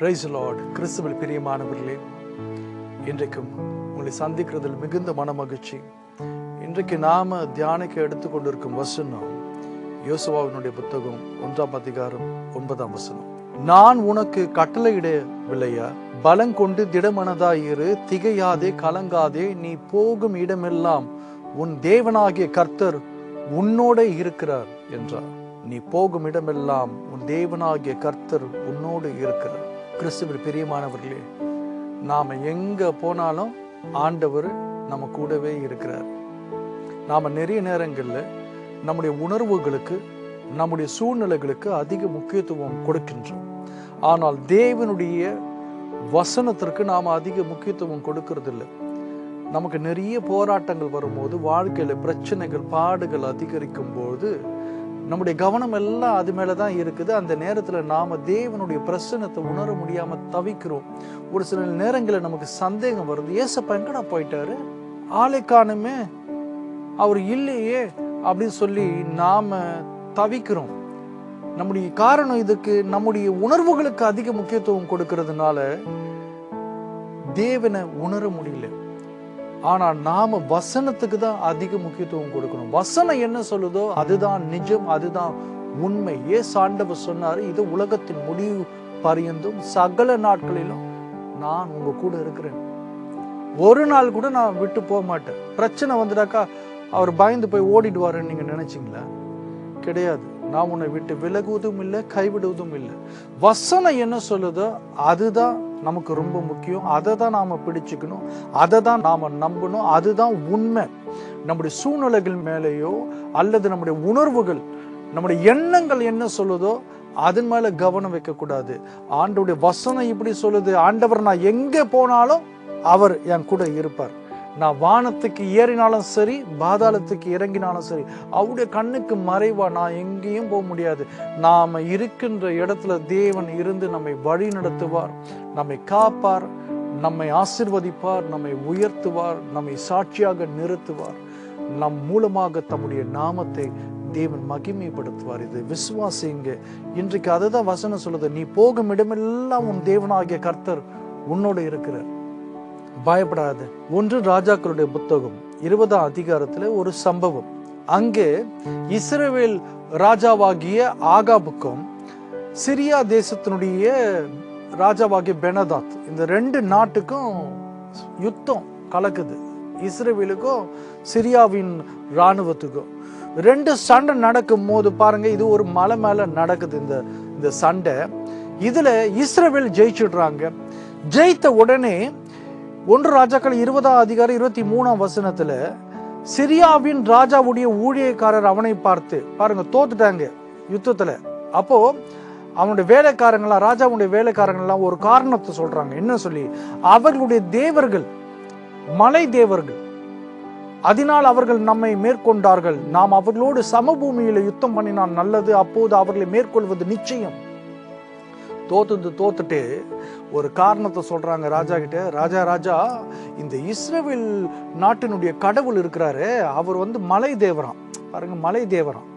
Price Lord. கிறிஸ்துவில் பிரியமானவர்களே, இன்றைக்கும் உங்களை சந்திக்கிறதில் மிகுந்த மனமகிழ்ச்சி. இன்றைக்கு நாம தியானிக்க எடுத்துக்கொண்டிருக்கும் வசனம் யோசுவாவினுடைய புத்தகம் 1ஆம் அதிகாரம் 9ஆம் வசனம். நான் உனக்கு கட்டளையிடவில்லையா? பலங்கொண்டு திடமனதாயிரு, திகையாதே, கலங்காதே. நீ போகும் இடமெல்லாம் உன் தேவனாகிய கர்த்தர் உன்னோட இருக்கிறார் என்றார். நீ போகும் இடமெல்லாம் உன் தேவனாகிய கர்த்தர் உன்னோடு இருக்கிறார். கிறிஸ்துவில் பிரியமானவர்களே, நாம எங்க போனாலும் ஆண்டவர் நம்ம கூடவே இருக்கிறார். நாம நிறைய நேரங்கள்ல நம்முடைய உணர்வுகளுக்கு, நம்முடைய சூழ்நிலைகளுக்கு அதிக முக்கியத்துவம் கொடுக்கின்றோம். ஆனால் தேவனுடைய வசனத்திற்கு நாம் அதிக முக்கியத்துவம் கொடுக்கறதில்லை. நமக்கு நிறைய போராட்டங்கள் வரும்போது, வாழ்க்கையில பிரச்சனைகள், பாடுகள் அதிகரிக்கும் போது நம்முடைய கவனம் எல்லாம் அது மேலதான் இருக்குது. அந்த நேரத்துல நாம தேவனுடைய பிரசன்னத்தை உணர முடியாம தவிக்கிறோம். ஒரு சில நேரங்களில் நமக்கு சந்தேகம் வருது, ஏசப்பா எங்கடா போயிட்டாரு, ஆளை காணுமே, அவர் இல்லையே அப்படின்னு சொல்லி நாம தவிக்கிறோம். நம்முடைய காரணம் இதுக்கு நம்முடைய உணர்வுகளுக்கு அதிக முக்கியத்துவம் கொடுக்கறதுனால தேவனை உணர முடியல. ஆனா நாம வசனத்துக்கு தான் அதிக முக்கியத்துவம் கொடுக்கணும். வசனம் என்ன சொல்லுதோ அதுதான் நிஜம், அதுதான் உண்மை. ஆண்டவர் சொன்னாரு, இது உலகத்தின் முடிவு பரியந்தும் சகல நாட்களிலும் நான் உங்க கூட இருக்கிறேன். ஒரு நாள் கூட நான் விட்டு போக மாட்டேன். பிரச்சனை வந்துடாக்கா அவர் பயந்து போய் ஓடிடுவாருன்னு நீங்க நினைச்சீங்களா? கிடையாது. நான் உன்னை விட்டு விலகுவதும் இல்லை, கைவிடுவதும் இல்லை. வசனம் என்ன சொல்லுதோ அதுதான் நமக்கு ரொம்ப முக்கியம். அதை தான் நாம பிடிச்சுக்கணும், அதை தான் நாம நம்பணும். அதுதான் உண்மை. நம்முடைய சூழ்நிலைகள் மேலேயோ அல்லது நம்முடைய உணர்வுகள், நம்முடைய எண்ணங்கள் என்ன சொல்லுதோ அதன் மேல கவனம் வைக்க கூடாது. ஆண்டவருடைய வசனம் இப்படி சொல்லுது, ஆண்டவர் நான் எங்க போனாலும் அவர் என் கூட இருப்பார். நான் வானத்துக்கு ஏறினாலும் சரி, பாதாளத்துக்கு இறங்கினாலும் சரி, அவருடைய கண்ணுக்கு மறைவா நான் எங்கேயும் போக முடியாது. நாம இருக்கின்ற இடத்துல தேவன் இருந்து நம்மை வழி நடத்துவார், நம்மை காப்பார், நம்மை ஆசீர்வதிப்பார், நம்மை உயர்த்துவார், நம்மை சாட்சியாக நிறுத்துவார். நம் மூலமாக தம்முடைய நாமத்தை தேவன் மகிமைப்படுத்துவார். இது விசுவாசிங்க. இன்றைக்கு அதுதான் வசனம் சொல்லுது, நீ போகும் இடமெல்லாம் உன் தேவனாகிய கர்த்தர் உன்னோடு இருக்கிறார். பயப்படாத. 1 ராஜாக்களுடைய புத்தகம் 20ஆம் அதிகாரத்துல ஒரு சம்பவம். அங்கே இஸ்ரவேல் ராஜாவாகிய ஆகாபுக்கும் சிரியா தேசத்தினுடைய ராஜாவாகிய பெனதாத், இந்த 2 நாட்டுக்கும் யுத்தம் கலக்குது. இஸ்ரவேலுக்கும் சிரியாவின் இராணுவத்துக்கும் 2 சண்டை நடக்கும் போது பாருங்க, இது ஒரு மலை மேல நடக்குது இந்த சண்டை. இதுல இஸ்ரவேல் ஜெயிச்சுடுறாங்க. ஜெயித்த உடனே 1 ராஜாக்கள் 20ஆம் அதிகாரம் 23ஆம் வசனத்துல சிரியாவின் ராஜாவுடைய ஊழியக்காரர் அவனை பார்த்து, பாருங்க தோத்துட்டாங்க யுத்தத்துல. அப்போ அவனுடைய வேலைக்காரங்களாம், ராஜாவுடைய வேலைக்காரங்கள்லாம் ஒரு காரணத்தை சொல்றாங்க. என்ன சொல்லி? அவர்களுடைய தேவர்கள் மலை தேவர்கள், அதனால் அவர்கள் நம்மை மேற்கொண்டார்கள். நாம் அவர்களோடு சமபூமியில யுத்தம் பண்ணினால் நல்லது, அப்போது அவர்களை மேற்கொள்வது நிச்சயம். தோத்துட்டு ஒரு காரணத்தை சொல்றாங்க ராஜா கிட்ட. ராஜா, இந்த இஸ்ரவேல் நாட்டினுடைய கடவுள் இருக்கிறாரு, அவர் மலை தேவராம். பாருங்க, மலை தேவராம்.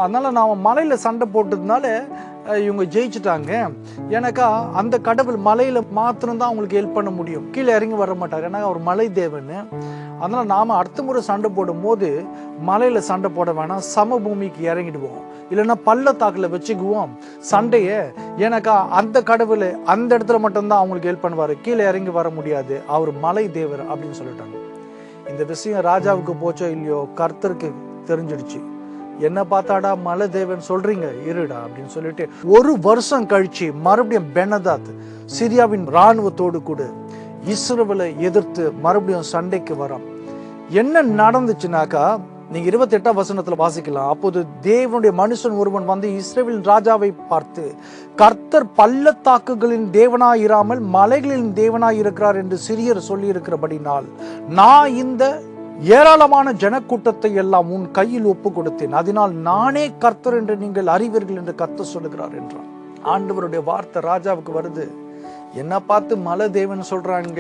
அதனால நான் மலையில சண்டை போட்டதுனால இவங்க ஜெயிச்சுட்டாங்க. எனக்கா அந்த கடவுள் மலையில மாத்திரம்தான் அவங்களுக்கு ஹெல்ப் பண்ண முடியும், கீழே இறங்கி வர மாட்டார். ஏன்னா அவர் மலை தேவன். அதனால நாம அடுத்த முறை சண்டை போடும் போது மலையில சண்டை போட வேணாம், சமபூமிக்கு இறங்கிடுவோம், இல்லைன்னா பள்ளத்தாக்குல வச்சுக்குவோம் சண்டைய. எனக்கா அந்த கடவுள் அந்த இடத்துல மட்டும்தான் அவங்களுக்கு ஹெல்ப் பண்ணுவாரு, கீழே இறங்கி வர முடியாது, அவர் மலை தேவர் அப்படின்னு சொல்லிட்டாங்க. இந்த விஷயம் ராஜாவுக்கு போச்சோ இல்லையோ, கர்த்தருக்கு தெரிஞ்சிடுச்சு. என்ன பார்த்தாடா மலை தேவன் சொல்றீங்க, இருடா அப்படின்னு சொல்லிட்டு 1 வருஷம் கழிச்சு மறுபடியும் பெனதாத் சிரியாவின் இராணுவத்தோடு கூட இஸ்ரவேலை எதிர்த்து மறுபடியும் சண்டைக்கு வரான். என்ன நடந்துச்சுனாக்கா, நீங்க 28ஆம் வசனத்துல வாசிக்கலாம். அப்போது தேவனுடைய மனுஷன் ஒருவன் இஸ்ரவேலின் ராஜாவை பார்த்து, கர்த்தர் பள்ளத்தாக்குகளின் தேவனாயிராமல் மலைகளின் தேவனாய் இருக்கிறார் என்று சிரியர் சொல்லி இருக்கிறபடினால் நான் இந்த ஏராளமான ஜனக்கூட்டத்தை எல்லாம் உன் கையில் ஒப்பு கொடுத்தேன், அதனால் நானே கர்த்தர் என்று நீங்கள் அறிவீர்கள் என்று கர்த்தர் சொல்லுகிறார் என்றார். ஆண்டவருடைய வார்த்தை ராஜாவுக்கு வருது. என்ன பார்த்து மலை தேவன் சொல்றாங்க,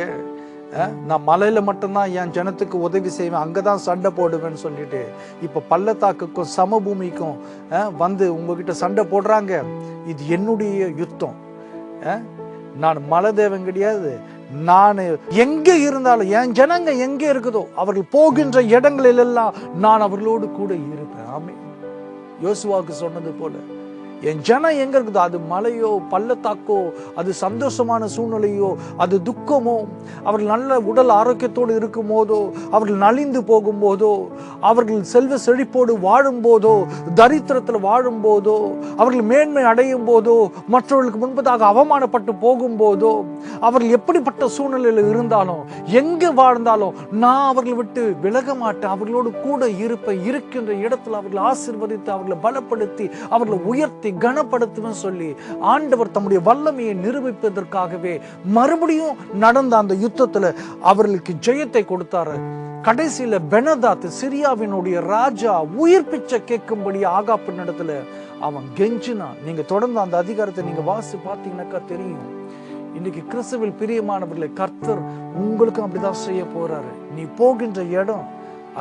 நான் மலையில மட்டும்தான் என் ஜனத்துக்கு உதவி செய்வேன், அங்கதான் சண்டை போடுவேன்னு சொல்லிட்டு இப்ப பள்ளத்தாக்குக்கும் சமபூமிக்கும் உங்ககிட்ட சண்டை போடுறாங்க. இது என்னுடைய யுத்தம். நான் மலை தேவன் கிடையாது. நான் எங்க இருந்தாலும் என் ஜனங்க எங்க இருக்குதோ அவர்கள் போகின்ற இடங்களில் எல்லாம் நான் அவர்களோடு கூட இருப்பேன். ஆமென். யோசுவாவுக்கு சொன்னது போல என் ஜனம் எங்க இருக்குதோ, அது மலையோ பள்ளத்தாக்கோ, அது சந்தோஷமான சூழ்நிலையோ, அது துக்கமோ, அவர்கள் நல்ல உடல் ஆரோக்கியத்தோடு இருக்கும் போதோ, அவர்கள் நலிந்து போகும் போதோ, அவர்கள் செல்வ செழிப்போடு வாழும் போதோ, தரித்திரத்தில் வாழும் போதோ, அவர்கள் மேன்மை அடையும் போதோ, மற்றவர்களுக்கு முன்பதாக அவமானப்பட்டு போகும் போதோ, அவர்கள் எப்படிப்பட்ட சூழ்நிலையில் இருந்தாலும் எங்க வாழ்ந்தாலும் நான் அவர்களை விட்டு விலக மாட்டேன். அவர்களோடு கூட இருப்பேன். இருக்கின்ற இடத்துல அவர்களை ஆசீர்வதித்து, அவர்களை பலப்படுத்தி, அவர்களை உயர்த்தி கனப்படுத்துவேன் சொல்லி ஆண்டவர் தம்முடைய வல்லமையை நிரூபிப்பதற்காகவே மறுபடியும் நடந்த அந்த யுத்தத்துல அவர்களுக்கு ஜெயத்தை கொடுத்தாரு. கடைசியில பெனதாத் சிரியாவினுடைய ராஜா உயிர் பிச்சை கேட்கும்படி ஆகாப்பு இடத்துல அவன் கெஞ்சினான். நீங்க தொடர்ந்து அந்த அதிகாரத்தை நீங்க வாசி பார்த்தீங்கன்னாக்கா தெரியும். இன்னைக்கு கிறிஸ்துவில் பிரியமானவர்களை கர்த்தர் உங்களுக்கும் அப்படிதான் செய்ய போறாரு. நீ போகின்ற இடம்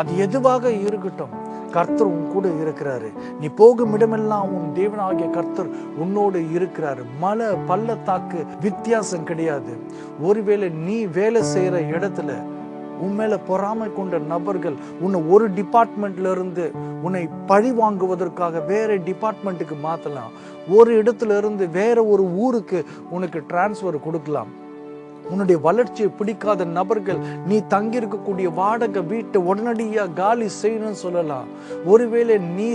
அது எதுவாக இருக்கட்டும், கர்த்தர் உன் கூட இருக்கிறாரு. நீ போகும் இடமெல்லாம் உன் தேவனாகிய கர்த்தர் உன்னோடு இருக்கிறாரு. மலை பள்ளத்தாக்கு வித்தியாசம் கிடையாது. ஒருவேளை நீ வேலை செய்யற இடத்துல உன் மேல பொறாமை கொண்ட நபர்கள் உன்னை ஒரு டிபார்ட்மெண்ட்ல இருந்து உன்னை பழி வாங்குவதற்காக வேற டிபார்ட்மெண்ட்டுக்கு மாத்தலாம். ஒரு இடத்துல இருந்து வேற ஒரு ஊருக்கு உனக்கு டிரான்ஸ்ஃபர் கொடுக்கலாம். உன்னுடைய வளர்ச்சியை பிடிக்காத நபர்கள் நீ தங்கியிருக்கக்கூடிய வாடகை வீட்டை உடனடியாக காலி செய்யணும்னு சொல்லலாம். ஒருவேளை நீ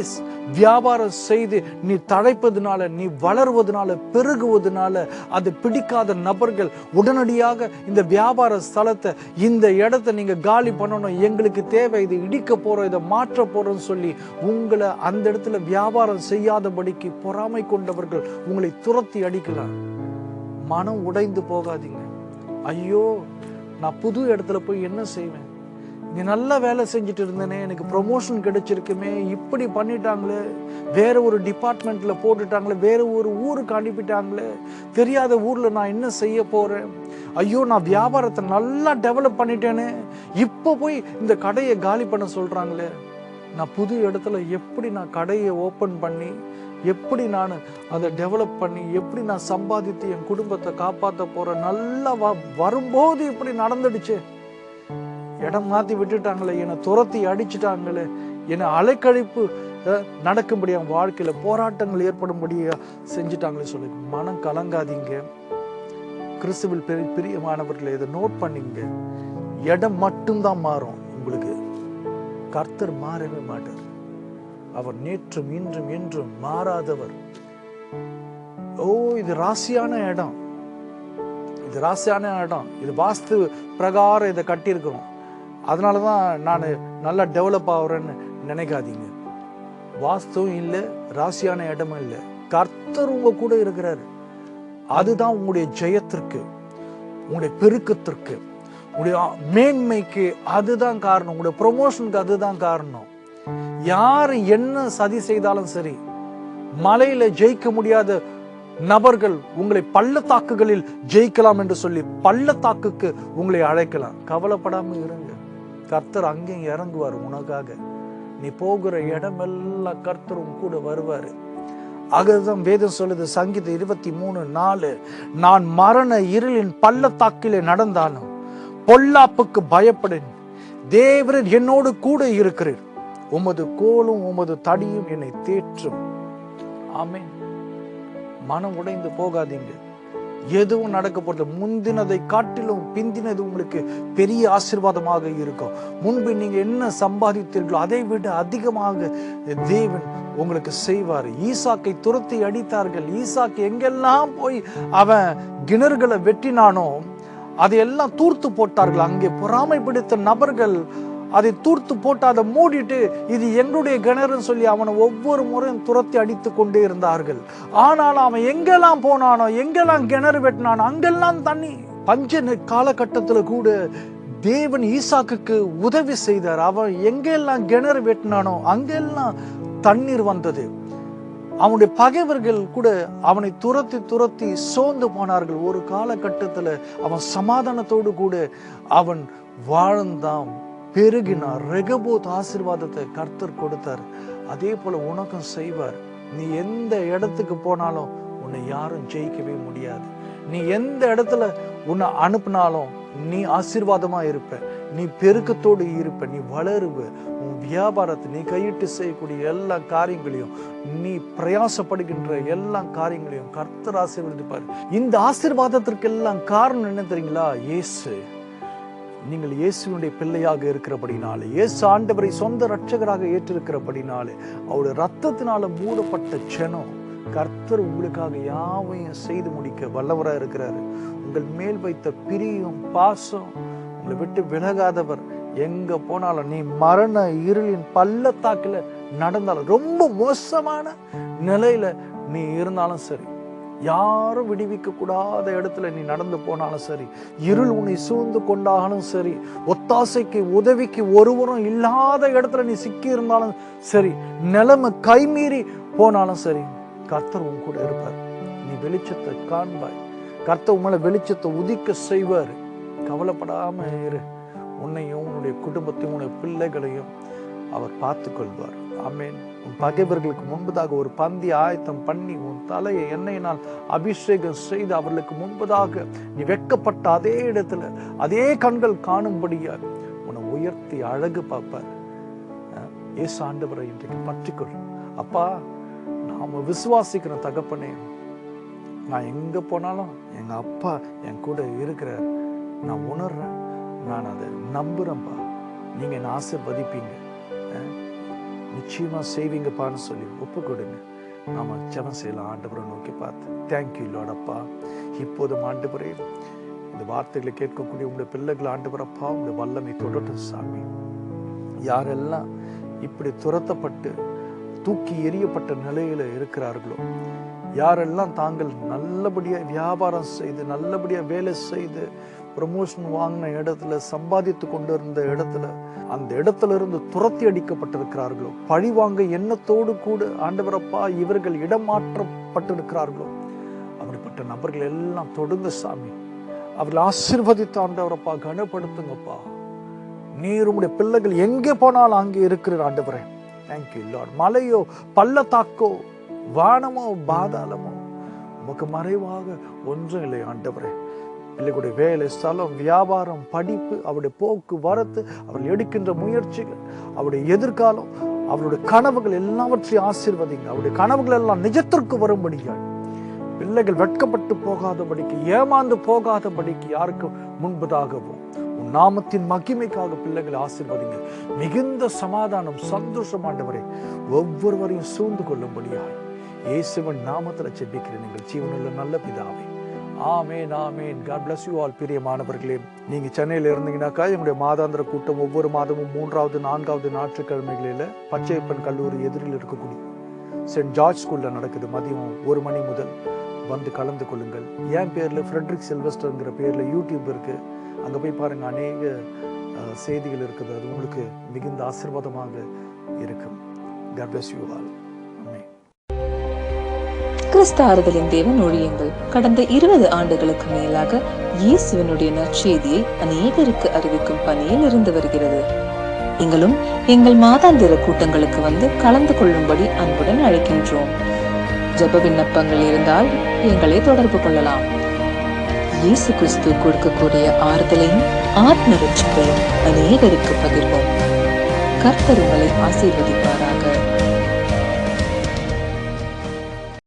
வியாபாரம் செய்து நீ தழைப்பதுனால, நீ வளர்வதனால, பெருகுவதனால அது பிடிக்காத நபர்கள் உடனடியாக இந்த வியாபார ஸ்தலத்தை, இந்த இடத்தை நீங்க காலி பண்ணணும், எங்களுக்கு தேவை, இது இடிக்க போறோம், இதை மாற்ற போறோம்னு சொல்லி உங்களை அந்த இடத்துல வியாபாரம் செய்யாதபடிக்கு பொறாமை கொண்டவர்கள் உங்களை துரத்தி அடிக்கலாம். மனம் உடைந்து போகாதீங்க. ஐயோ, நான் புது இடத்துல போய் என்ன செய்வேன்? நீ நல்லா வேலை செஞ்சுட்டு இருந்தேனே, எனக்கு ப்ரொமோஷன் கிடைச்சிருக்குமே, இப்படி பண்ணிட்டாங்களே, வேற ஒரு டிபார்ட்மெண்ட்ல போட்டுட்டாங்களே, வேற ஒரு ஊருக்கு அனுப்பிட்டாங்களே, தெரியாத ஊர்ல நான் என்ன செய்ய போறேன்? ஐயோ, நான் வியாபாரத்தை நல்லா டெவலப் பண்ணிட்டேனே, இப்போ போய் இந்த கடையை காலி பண்ண சொல்றாங்களே. நான் புது இடத்துல எப்படி நான் கடையை ஓப்பன் பண்ணி, எப்படி நான் அதை டெவலப் பண்ணி, எப்படி நான் சம்பாதித்து என் குடும்பத்தை காப்பாற்ற போறேன்? நல்லா வரும்போது இப்படி நடந்துடுச்சு. இடம் மாத்தி விட்டுட்டாங்களே, என்னை துரத்தி அடிச்சுட்டாங்களே, என்னை அலைக்கழிப்பு நடக்கும்படியா வாழ்க்கையில போராட்டங்கள் ஏற்படும்படியா செஞ்சுட்டாங்களே சொல்லி மனம் கலங்காதீங்க. கிறிஸ்துவில் பிரியமானவர்களை இதை நோட் பண்ணீங்க. இடம் மட்டும்தான் மாறும் உங்களுக்கு. கர்த்தர் மாறவே மாட்டார். அவர் நேற்றும் இன்றும் என்றும் மாறாதவர். ஓ, இது ராசியான இடம், இது ராசியான இடம், இது வாஸ்து பிரகாரம் இதை கட்டியிருக்கிறோம், அதனாலதான் நான் நல்லா டெவலப் ஆகுறேன்னு நினைக்காதீங்க. வாஸ்துவும் இல்லை, ராசியான இடமும் இல்லை. கர்த்தர் உங்க கூட இருக்கிறாரு. அதுதான் உங்களுடைய ஜெயத்திற்கு, உங்களுடைய பெருக்கத்திற்கு, உங்களுடைய மேன்மைக்கு அதுதான் காரணம். உங்களுடைய ப்ரொமோஷனுக்கு அதுதான் காரணம். யாரு என்ன சதி செய்தாலும் சரி, மலையில ஜெயிக்க முடியாத நபர்கள் உங்களை பள்ளத்தாக்குகளில் ஜெயிக்கலாம் என்று சொல்லி பள்ளத்தாக்குக்கு உங்களை அழைக்கலாம். கவலைப்படாம இருங்க. கர்த்தர் அங்கேயும் இறங்குவார் உனக்காக. நீ போகிற இடமெல்லாம் கர்த்தர் உன் கூட வருவாரு. அதுதான் வேதம் சொல்லுது, சங்கீதம் 23:4, நான் மரண இருளின் பள்ளத்தாக்கிலே நடந்தாலும் பொல்லாப்புக்கு பயப்படேன், தேவரீர் என்னோடு கூட இருக்கிறீர், உமது கோலும் உமது தடியும் என்னை தேற்றும். ஆமென். மனம் உடைந்து போகாதீங்க. எதுவும் நடக்க போறது, முந்தினதை காட்டிலும் பிந்தினது உங்களுக்கு பெரிய ஆசீர்வாதமாக இருக்கும். முன்பு நீங்க என்ன சம்பாதித்தீர்களோ அதை விட அதிகமாக தேவன் உங்களுக்கு செய்வார். ஈசாக்கை துரத்தி அடித்தார்கள். ஈசாக்கு எங்கெல்லாம் போய் அவன் கிணறுகளை வெட்டினானோ அதையெல்லாம் தூர்த்து போட்டார்கள். அங்கே பொறாமை பிடித்த நபர்கள் அதை தூர்த்து போட்டு அதை மூடிட்டு இது எங்களுடைய கிணறுன்னு சொல்லி அவனை ஒவ்வொரு முறையும் துரத்தி அடித்து கொண்டே இருந்தார்கள். ஆனால் அவன் எங்கெல்லாம் போனானோ, எங்கெல்லாம் கிணறு வெட்டினானோ அங்கெல்லாம் தண்ணி. பஞ்ச காலகட்டத்துல கூட தேவன் ஈசாக்குக்கு உதவி செய்தார். அவன் எங்கெல்லாம் கிணறு வெட்டினானோ அங்கெல்லாம் தண்ணீர் வந்தது. அவனுடைய பகைவர்கள் கூட அவனை துரத்தி துரத்தி சோர்ந்து போனார்கள். ஒரு காலகட்டத்துல அவன் சமாதானத்தோடு கூட அவன் வாழ்ந்தான், பெருகினார். ரெகபோத் ஆசீர்வாதத்தை கர்த்தர் கொடுத்தார். அதே போல உனக்கும் செய்வார். நீ எந்த இடத்துக்கு போனாலும் உன்னை யாரும் ஜெயிக்கவே முடியாது. நீ எந்த இடத்துல உன்னை அனுப்பினாலும் நீ ஆசீர்வாதமா இருப்ப, நீ பெருக்கத்தோடு இருப்ப, நீ வளருவ. உன் வியாபாரத்தை நீ கையிட்டு செய்யக்கூடிய எல்லா காரியங்களையும், நீ பிரயாசப்படுகின்ற எல்லா காரியங்களையும் கர்த்தர் ஆசீர்வதிப்பார். இந்த ஆசீர்வாதத்திற்கெல்லாம் காரணம் என்ன தெரியுங்களா? இயேசு. நீங்கள் இயேசுவினுடைய பிள்ளையாக இருக்கிறபடினாலே, இயேசு ஆண்டவரை சொந்த இரட்சகராக ஏற்றிருக்கிறபடினாலே, அவருடைய ரத்தத்தினால மூடப்பட்ட ஜனம், கர்த்தர் உங்களுக்காக யாவையும் செய்து முடிக்க வல்லவராக இருக்கிறாரு. உங்கள் மேல் வைத்த பிரியம் பாசம் உங்களை விட்டு விலகாதவர். எங்க போனாலும், நீ மரண இருளின் பள்ளத்தாக்குல நடந்தாலும், ரொம்ப மோசமான நிலையில நீ இருந்தாலும் சரி, யாரும் விடுவிக்க கூடாத இடத்துல நீ நடந்து போனாலும் சரி, இருள் உன்னை சூழ்ந்து கொண்டாலும் சரி, ஒத்தாசைக்கு உதவிக்கு ஒருவரும் இல்லாத இடத்துல நீ சிக்கி இருந்தாலும் சரி, நிலைமை கைமீறி போனாலும் சரி, கர்த்தர் உன் கூட இருப்பார். நீ வெளிச்சத்தை காண்பாய். கர்த்தர் உங்களை வெளிச்சத்தை உதிக்க செய்வார். கவலைப்படாம இரு. உன்னையும் உன்னுடைய குடும்பத்தையும் உன்னுடைய பிள்ளைகளையும் அவர் பார்த்து கொள்வார். ஆமேன். உன் பகைவர்களுக்கு முன்பதாக ஒரு பந்தி ஆயத்தம் பண்ணி, உன் தலையை எண்ணெயினால் அபிஷேகம் செய்து அவர்களுக்கு முன்பதாக நீ வெட்கப்பட்ட அதே இடத்துல அதே கண்கள் காணும்படியா உன்னை உயர்த்தி அழகு பார்ப்பார். இயேசு ஆண்டவரை இன்றைக்கு பற்றிக்கொள். அப்பா, நாம விசுவாசிக்கிற தகப்பனே, நான் எங்க போனாலும் எங்க அப்பா என் கூட இருக்கிறார், நான் உணர்றேன், நான் அதை நம்புறேன்ப்பா, நீங்க என்ன ஆசீர்வதிப்பீங்க, நிச்சயமா செய்வீங்கப்பான்னு சொல்லி ஒப்பு கொடுங்க. நாம ஜெபம் செய்யலாம் ஆண்டவரை நோக்கி பார்த்து. Thank you Lord. அப்பா, இப்போதும் ஆண்டவரே, இந்த வார்த்தைகளை கேட்கக்கூடிய உங்களுடைய பிள்ளைகள் ஆண்டவரப்பா, உங்களுடைய வல்லமை தொடரட்டும் சாமி. யாரெல்லாம் இப்படி துரத்தப்பட்டு தூக்கி எறியப்பட்ட நிலையில இருக்கிறார்களோ, யாரெல்லாம் தாங்கள் நல்லபடியா வியாபாரம் செய்து நல்லபடியா வேலை செய்து ப்ரமோஷன் வாங்கின இடத்துல சம்பாதித்து கொண்டு இருந்த இடத்துல அந்த இடத்துல இருந்து துரத்தி அடிக்கப்பட்டிருக்கிறார்களோ, பழி வாங்க எண்ணத்தோடு கூட ஆண்டவரப்பா இவர்கள் இடமாற்றப்பட்டிருக்கிறார்களோ, அப்படிப்பட்ட நபர்கள் எல்லாம் தொடுங்க சாமி. அவர்கள் ஆசீர்வதித்து ஆண்டவரப்பா கனப்படுத்துங்கப்பா. நீர் உம்முடைய பிள்ளைகள் எங்கே போனாலும் அங்கே இருக்கிற ஆண்டவரே. Thank you Lord. மலையோ பள்ளத்தாக்கோ வானமோ பாதாளமோ உமக்கு மறைவாக ஒன்றும் இல்லை ஆண்டவரே. பிள்ளைகளுடைய வேலை ஸ்தலம், வியாபாரம், படிப்பு, அவருடைய போக்கு வரத்து, அவர்கள் எடுக்கின்ற முயற்சிகள், அவருடைய எதிர்காலம், அவருடைய கனவுகள் எல்லாவற்றையும் ஆசீர்வதிங்க. அவருடைய கனவுகள் எல்லாம் நிஜத்திற்கு வரும்படியா, பிள்ளைகள் வெட்கப்பட்டு போகாதபடிக்கு, ஏமாந்து போகாதபடிக்கு, யாருக்கு முன்பதாகவும் உன் நாமத்தின் மகிமைக்காக பிள்ளைகளை ஆசீர்வதிங்க. மிகுந்த சமாதானம், சந்தோஷம் ஆண்டவரே ஒவ்வொருவரையும் சூழ்ந்து கொள்ளும்படியாய் இயேசுவின் நாமத்துல ஜெபிக்கிறேன் எங்கள் ஜீவனுள்ள நல்ல பிதாவே. ஆமேன், ஆமேன். God bless you all. பிரியமானவர்களே, நீங்க சென்னையில இருந்தீங்கன்னாக்கா எங்களுடைய மாதாந்திர கூட்டம் ஒவ்வொரு மாதமும் 3வது 4வது ஞாயிற்றுக்கிழமைகளில பச்சையப்பன் கல்லூரி எதிரில் இருக்கக்கூடிய சென்ட் ஜார்ஜ் ஸ்கூல்ல நடக்குது. மதியம் 1 மணி முதல் வந்து கலந்து கொள்ளுங்கள். என் பேர்ல ஃப்ரெட்ரிக் சில்வஸ்டர்ங்கிற பேர்ல யூடியூப் இருக்கு, அங்க போய் பாருங்க. அநேக செய்திகள் இருக்குது. அது உங்களுக்கு மிகுந்த ஆசீர்வாதமாக இருக்கும். God bless you all. கிறிஸ்து ஆறுதலின் தேவன் ஊழியங்கள் கடந்த 20 ஆண்டுகளுக்கு மேலாக இயேசுவினுடைய நற்செய்தியை அநேகருக்கு அறிவிக்கும் பணியில் இருந்து வருகிறது. எங்களும் எங்கள் மாதாந்திர கூட்டங்களுக்கு வந்து கலந்து கொள்ளும்படி அன்புடன் அழைக்கின்றோம். ஜெப விண்ணப்பங்கள் இருந்தால் எங்களை தொடர்பு கொள்ளலாம். இயேசு கிறிஸ்து கொடுக்கக்கூடிய ஆறுதலையும் ஆத்ம ரட்சிப்பையும் அநேகருக்கு பகிர்வோம். கர்த்தர் உங்களை ஆசீர்வதிப்பாராக.